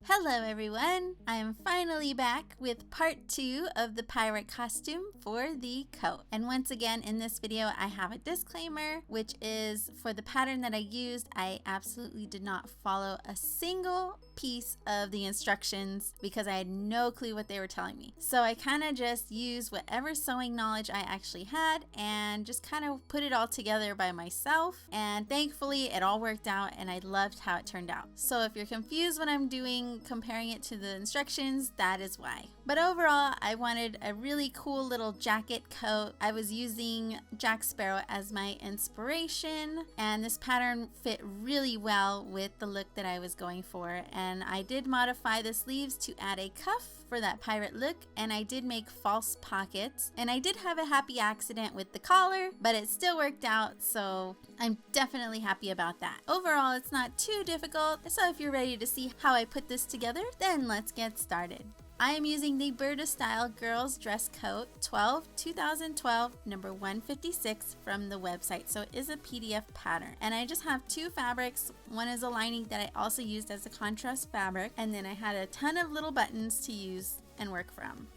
Hello everyone! I am finally back with part 2 of the pirate costume for the coat. And once again in this video I have a disclaimer, which is for the pattern that I used, I absolutely did not follow a single piece of the instructions because I had no clue what they were telling me. So I kind of just used whatever sewing knowledge I actually had and just kind of put it all together by myself, and thankfully it all worked out and I loved how it turned out. So if you're confused when I'm doing comparing it to the instructions, that is why. But overall I wanted a really cool little jacket coat. I was using Jack Sparrow as my inspiration, and this pattern fit really well with the look that I was going for. And I did modify the sleeves to add a cuff for that pirate look, and I did make false pockets, and I did have a happy accident with the collar, but it still worked out, so I'm definitely happy about that. Overall, it's not too difficult, so if you're ready to see how I put this together, then let's get started. I am using the Burda Style Girls Dress Coat 2012 number 156 from the website. So it is a PDF pattern. And I just have two fabrics. One is a lining that I also used as a contrast fabric. And then I had a ton of little buttons to use and work from.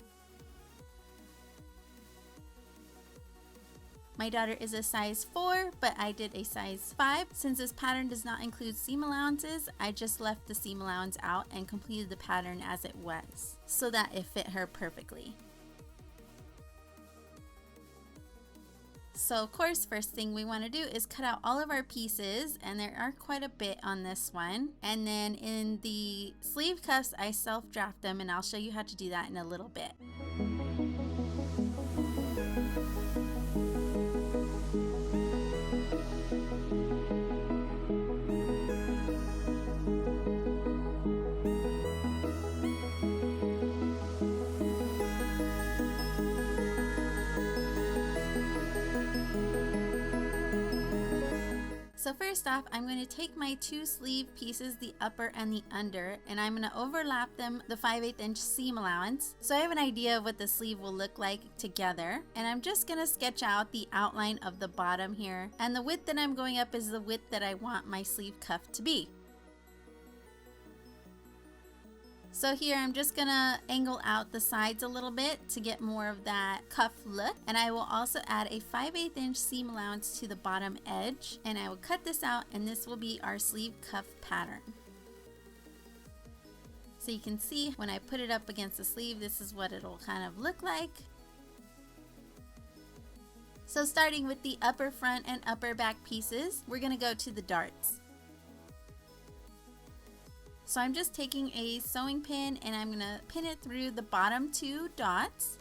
My daughter is a size 4, but I did a size 5. Since this pattern does not include seam allowances, I just left the seam allowance out and completed the pattern as it was, so that it fit her perfectly. So of course, first thing we want to do is cut out all of our pieces, and there are quite a bit on this one. And then in the sleeve cuffs, I self-draft them, and I'll show you how to do that in a little bit. So first off, I'm going to take my two sleeve pieces, the upper and the under, and I'm going to overlap them the 5/8 inch seam allowance, so I have an idea of what the sleeve will look like together. And I'm just going to sketch out the outline of the bottom here, and the width that I'm going up is the width that I want my sleeve cuff to be. So here I'm just gonna angle out the sides a little bit to get more of that cuff look, and I will also add a 5/8 inch seam allowance to the bottom edge, and I will cut this out, and this will be our sleeve cuff pattern. So you can see when I put it up against the sleeve, this is what it'll kind of look like. So starting with the upper front and upper back pieces, we're gonna go to the darts. So I'm just taking a sewing pin and I'm going to pin it through the bottom two dots.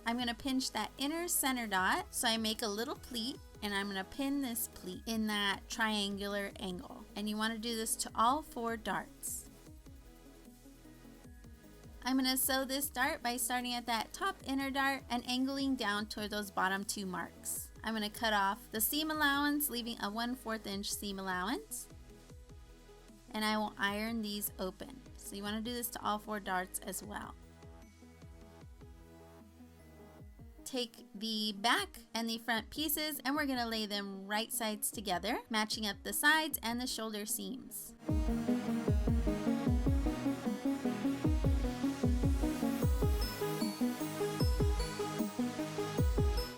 I'm going to pinch that inner center dot, so I make a little pleat, and I'm going to pin this pleat in that triangular angle. And you want to do this to all 4 darts. I'm going to sew this dart by starting at that top inner dart and angling down toward those bottom 2 marks. I'm going to cut off the seam allowance, leaving a 1/4 inch seam allowance. And I will iron these open. So you want to do this to all 4 darts as well. Take the back and the front pieces, and we're going to lay them right sides together, matching up the sides and the shoulder seams.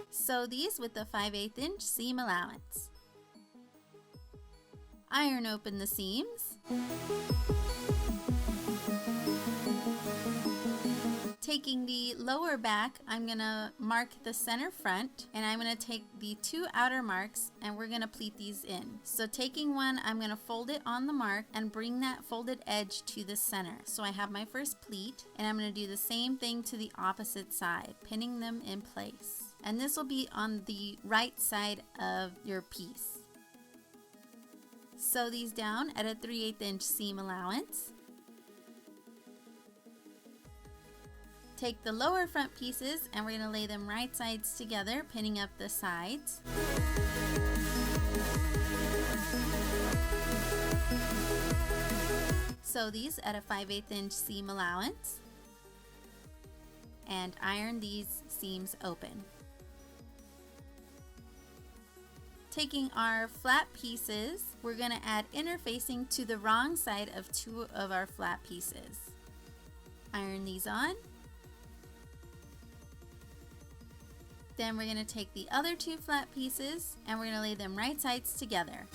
Sew these with the 5/8 inch seam allowance. Iron open the seams. Taking the lower back, I'm going to mark the center front, and I'm going to take the 2 outer marks and we're going to pleat these in. So taking one, I'm going to fold it on the mark and bring that folded edge to the center. So I have my first pleat, and I'm going to do the same thing to the opposite side, pinning them in place. And this will be on the right side of your piece. Sew these down at a 3/8 inch seam allowance. Take the lower front pieces and we're going to lay them right sides together, pinning up the sides. Sew these at a 5/8 inch seam allowance and iron these seams open. Taking our flat pieces, we're going to add interfacing to the wrong side of 2 of our flat pieces. Iron these on. Then we're going to take the other 2 flat pieces and we're going to lay them right sides together.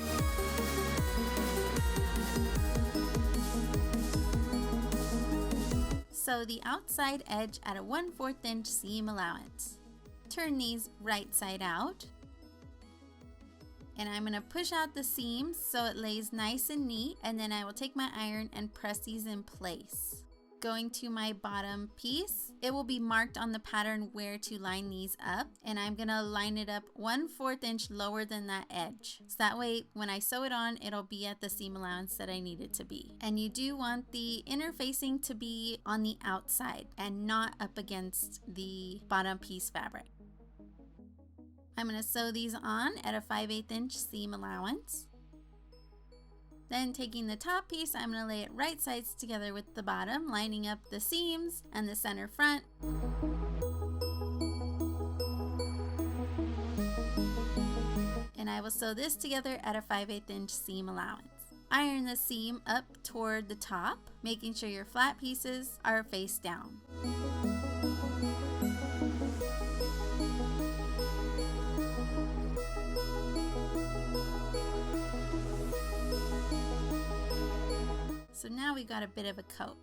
Sew the outside edge at a 1/4 inch seam allowance. Turn these right side out. And I'm going to push out the seams so it lays nice and neat, and then I will take my iron and press these in place. Going to my bottom piece, it will be marked on the pattern where to line these up, and I'm going to line it up 1/4 inch lower than that edge. So that way when I sew it on, it'll be at the seam allowance that I need it to be. And you do want the interfacing to be on the outside and not up against the bottom piece fabric. I'm going to sew these on at a 5/8 inch seam allowance. Then taking the top piece, I'm going to lay it right sides together with the bottom, lining up the seams and the center front. And I will sew this together at a 5/8 inch seam allowance. Iron the seam up toward the top, making sure your flat pieces are face down. So now we got a bit of a coat.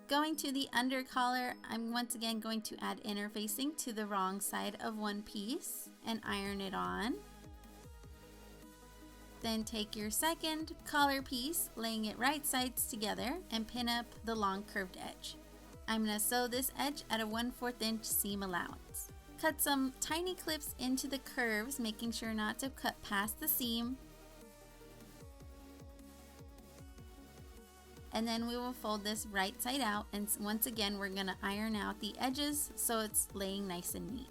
Going to the under collar, I'm once again going to add interfacing to the wrong side of one piece and iron it on. Then take your second collar piece, laying it right sides together, and pin up the long curved edge. I'm going to sew this edge at a 1/4 inch seam allowance. Cut some tiny clips into the curves, making sure not to cut past the seam. And then we will fold this right side out, and once again we're going to iron out the edges so it's laying nice and neat.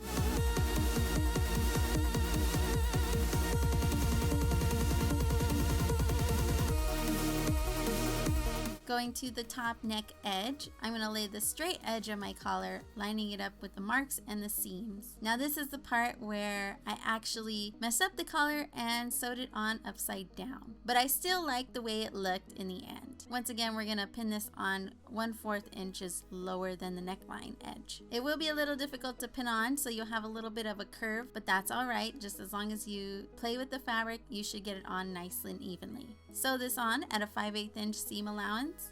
Going to the top neck edge, I'm going to lay the straight edge of my collar, lining it up with the marks and the seams. Now this is the part where I actually messed up the collar and sewed it on upside down, but I still like the way it looked in the end. Once again, we're going to pin this on 1/4 inches lower than the neckline edge. It will be a little difficult to pin on, so you'll have a little bit of a curve, but that's all right. Just as long as you play with the fabric, you should get it on nicely and evenly. Sew this on at a 5/8 inch seam allowance.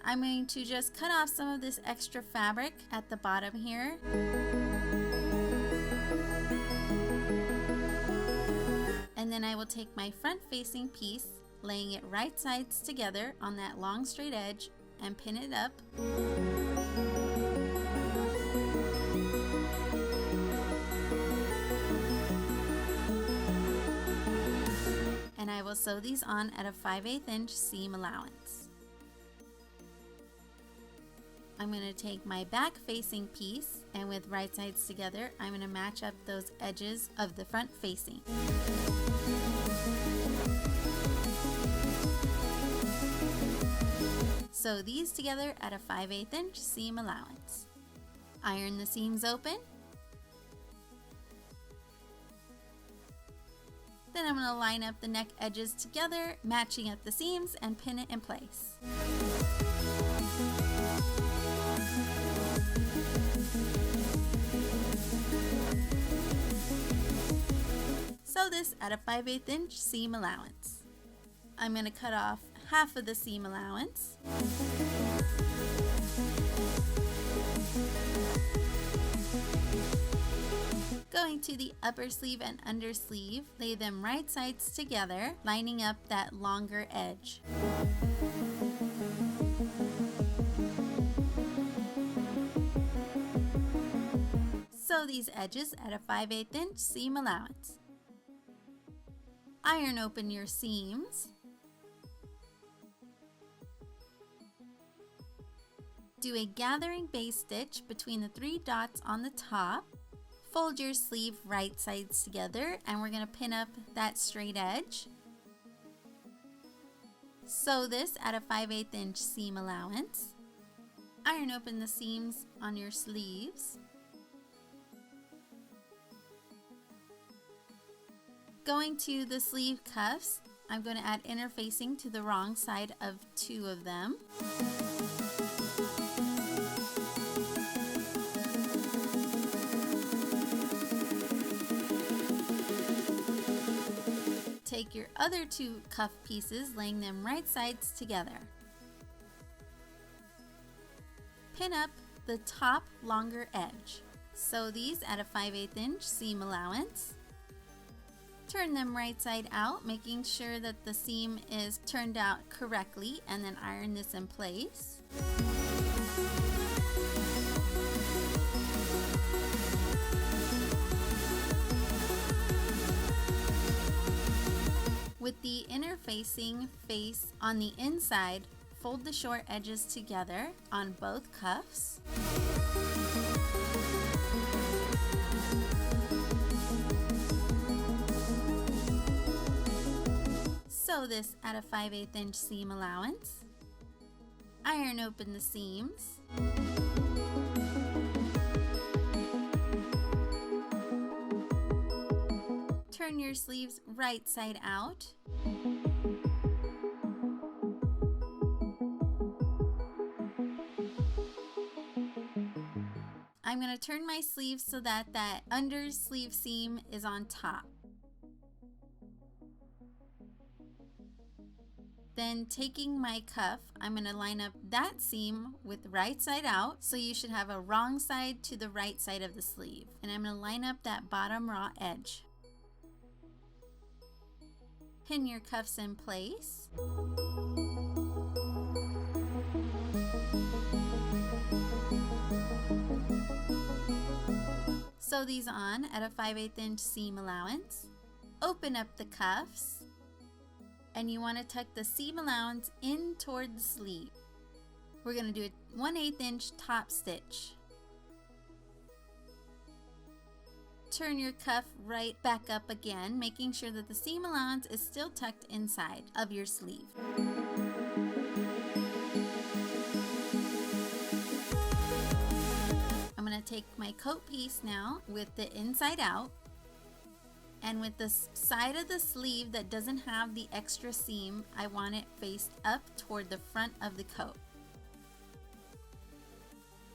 I'm going to just cut off some of this extra fabric at the bottom here. And then I will take my front facing piece, laying it right sides together on that long straight edge, and pin it up. And I will sew these on at a 5/8 inch seam allowance. I'm going to take my back facing piece, and with right sides together, I'm going to match up those edges of the front facing. Sew these together at a 5/8 inch seam allowance. Iron the seams open. Then I'm going to line up the neck edges together, matching up the seams, and pin it in place. Sew this at a 5/8 inch seam allowance. I'm going to cut off half of the seam allowance. Going to the upper sleeve and under sleeve, lay them right sides together, lining up that longer edge. Sew these edges at a 5/8 inch seam allowance. Iron open your seams. Do a gathering base stitch between the 3 dots on the top. Fold your sleeve right sides together, and we're going to pin up that straight edge. Sew this at a 5/8 inch seam allowance. Iron open the seams on your sleeves. Going to the sleeve cuffs, I'm going to add interfacing to the wrong side of 2 of them. Take your other 2 cuff pieces, laying them right sides together. Pin up the top longer edge. Sew these at a 5/8 inch seam allowance. Turn them right side out, making sure that the seam is turned out correctly, and then iron this in place. With the interfacing face on the inside, fold the short edges together on both cuffs. Sew this at a 5/8 inch seam allowance. Iron open the seams. Turn your sleeves right side out. I'm going to turn my sleeves so that under sleeve seam is on top. Then taking my cuff, I'm going to line up that seam with right side out, so you should have a wrong side to the right side of the sleeve. And I'm going to line up that bottom raw edge. Pin your cuffs in place. Sew these on at a 5/8 inch seam allowance. Open up the cuffs, and you want to tuck the seam allowance in toward the sleeve. We're going to do a 1/8 inch top stitch. Turn your cuff right back up again, making sure that the seam allowance is still tucked inside of your sleeve. I'm going to take my coat piece now with the inside out, and with the side of the sleeve that doesn't have the extra seam, I want it faced up toward the front of the coat.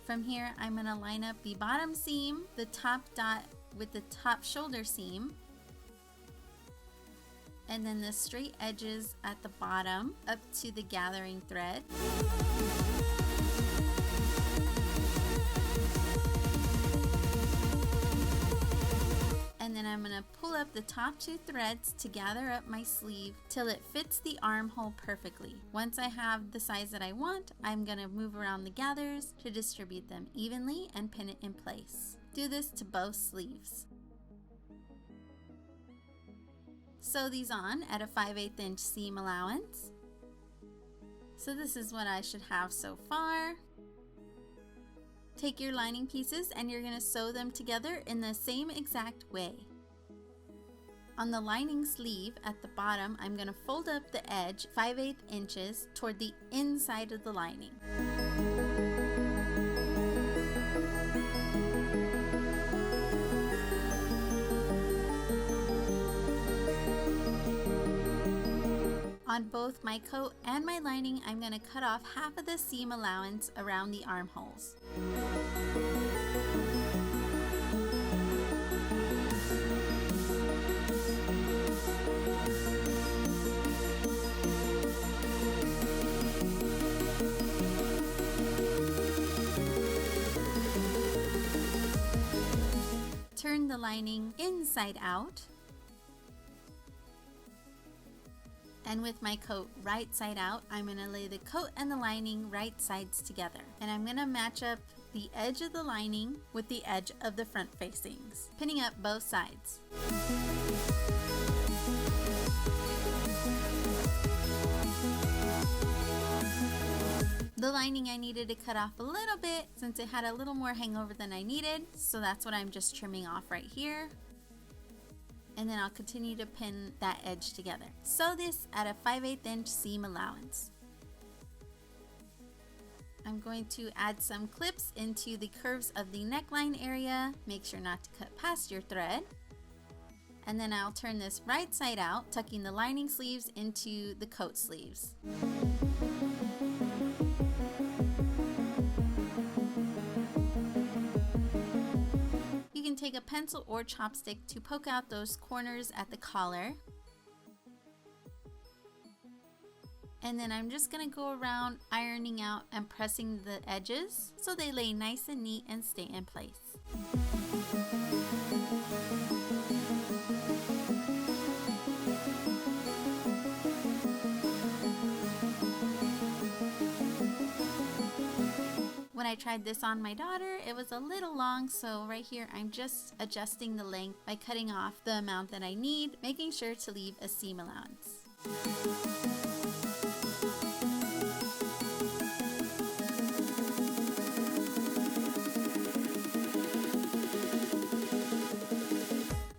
From here, I'm going to line up the bottom seam, the top dot with the top shoulder seam, and then the straight edges at the bottom up to the gathering thread. And then I'm going to pull up the top 2 threads to gather up my sleeve till it fits the armhole perfectly. Once I have the size that I want, I'm going to move around the gathers to distribute them evenly and pin it in place. Do this to both sleeves. Sew these on at a 5/8 inch seam allowance. So this is what I should have so far. Take your lining pieces and you're going to sew them together in the same exact way. On the lining sleeve at the bottom, I'm going to fold up the edge 5/8 inches toward the inside of the lining. On both my coat and my lining, I'm going to cut off half of the seam allowance around the armholes. Turn the lining inside out. And with my coat right side out, I'm going to lay the coat and the lining right sides together. And I'm going to match up the edge of the lining with the edge of the front facings, pinning up both sides. The lining I needed to cut off a little bit since it had a little more hangover than I needed, so that's what I'm just trimming off right here. And then I'll continue to pin that edge together. Sew this at a 5/8 inch seam allowance. I'm going to add some clips into the curves of the neckline area. Make sure not to cut past your thread. And then I'll turn this right side out, tucking the lining sleeves into the coat sleeves. You can take a pencil or chopstick to poke out those corners at the collar. And then I'm just going to go around ironing out and pressing the edges so they lay nice and neat and stay in place. When I tried this on my daughter, it was a little long, so right here I'm just adjusting the length by cutting off the amount that I need, making sure to leave a seam allowance.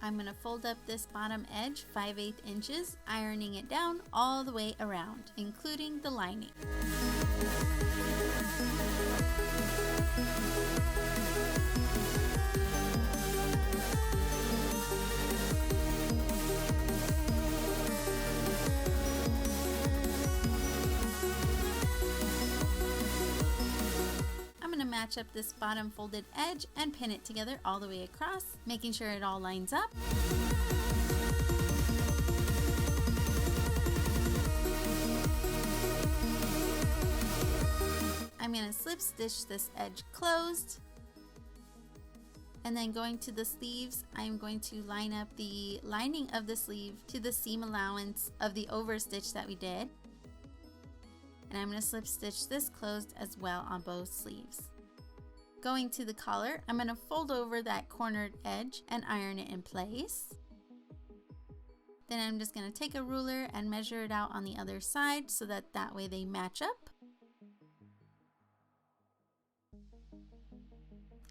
I'm going to fold up this bottom edge 5/8 inches, ironing it down all the way around, including the lining. Match up this bottom folded edge and pin it together all the way across, making sure it all lines up. I'm going to slip stitch this edge closed, and then going to the sleeves, I'm going to line up the lining of the sleeve to the seam allowance of the overstitch that we did, and I'm going to slip stitch this closed as well on both sleeves. Going to the collar, I'm going to fold over that cornered edge and iron it in place. Then I'm just going to take a ruler and measure it out on the other side so that way they match up.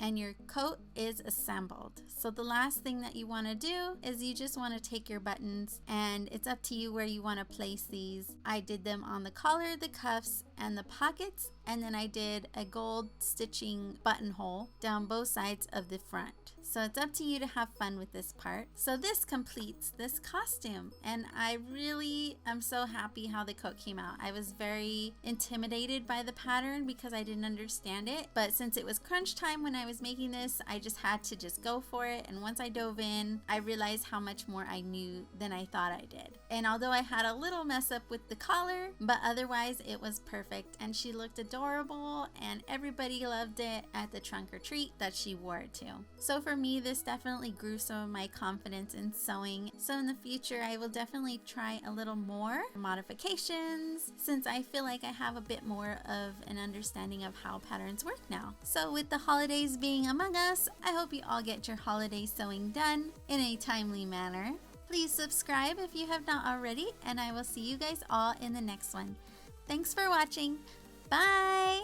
And your coat is assembled. So the last thing that you want to do is you just want to take your buttons, and it's up to you where you want to place these. I did them on the collar, the cuffs, and the pockets, and then I did a gold stitching buttonhole down both sides of the front. So it's up to you to have fun with this part. So this completes this costume, and I really am so happy how the coat came out. I was very intimidated by the pattern because I didn't understand it, but since it was crunch time when I was making this, I just had to just go for it. And once I dove in, I realized how much more I knew than I thought I did. And although I had a little mess up with the collar, but otherwise it was perfect, and she looked adorable, and everybody loved it at the trunk or treat that she wore it to. So for me, this definitely grew some of my confidence in sewing. So in the future, I will definitely try a little more modifications, since I feel like I have a bit more of an understanding of how patterns work now. So with the holidays being among us, I hope you all get your holiday sewing done in a timely manner. Please subscribe if you have not already, and I will see you guys all in the next one. Thanks for watching. Bye!